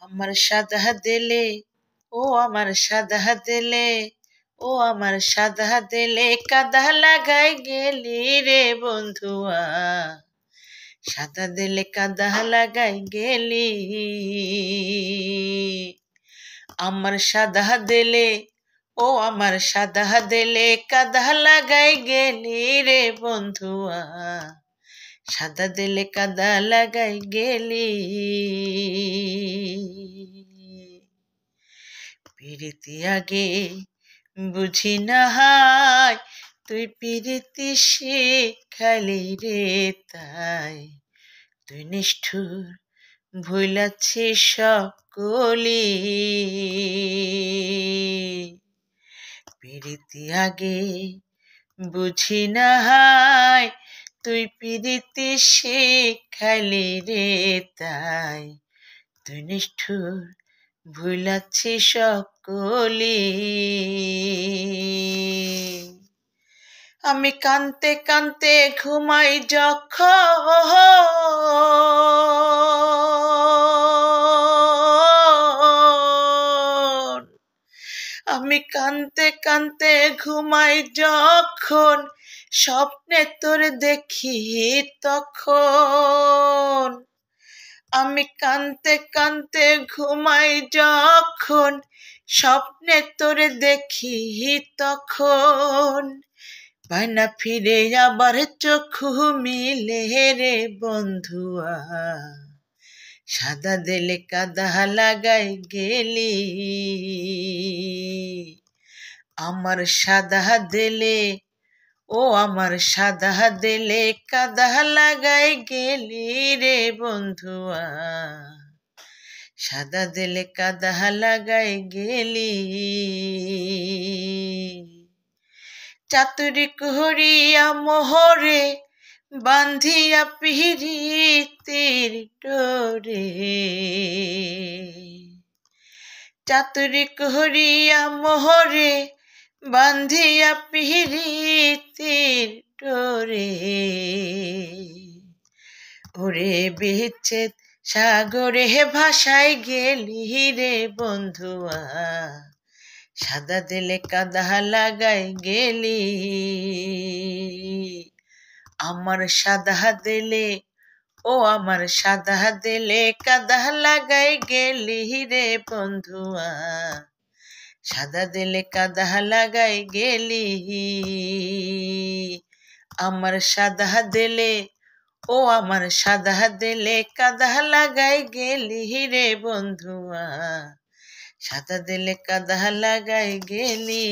আমার সাদা দিলে ও আমার সাদা দিলে ও আমার সাদা দিলে কাদা লাগাই গেলি রে বন্ধুয়া সাদা দিলে কাদা লাগাই গেলি আমার সাদা দিলে ও আমার সাদা দিলে কাদা লাগাই গেলি রে বন্ধুয়া সাদা দিলে কাদা লাগাই গেলি পিরিতি আগে বুঝি না হাই তুই পিরিতি শিখালি রে তাই তুই নিষ্ঠুর ভুলাচ্ছি সকলি পিরিতি আগে বুঝি না হাই তুই পিরিতি শিখালি রে তাই তুই নিষ্ঠুর ভুলাচ্ছি সকলি আমি কানতে কানতে ঘুমাই যখন আমি কানতে কানতে ঘুমাই যখন স্বপ্নে তোর দেখি তখন আমি কানতে কানতে ঘুমাই যখন স্বপ্নে তোর দেখি তখন পায় না ফিরে আবার চক্ষু মিলে রে বন্ধুয়া সাদা দিলে কাদা লাগাই গেলি আমার সাদা দিলে ও আমার সাদা দিলে কাদা লাগাই গেলি রে বন্ধুয়া সাদা দিলে কাদা লাগাই গেলি চাতুরি করিয়া মোহরে বান্ধিয়া পিরিতির ডোরে চাতুরি করিয়া মোহরে বান্ধিয়া পিরিতির ডোরে ওরে বিচ্ছেদ সাগরে ভাসাই গেলি রে বন্ধুয়া সাদা দিলে কাদা লাগাই গেলি আমার সাদা দিলে ও আমার সাদা দিলে কাদা লাগাই গেলি রে বন্ধুয়া সাদা দিলে কাদা লাগাই গেলি আমার সাদা দিলে ও আমার সাদা দিলে কাদা লাগাই গেলি রে বন্ধুয়া সাদা দিলে কাদা লাগাই গেলি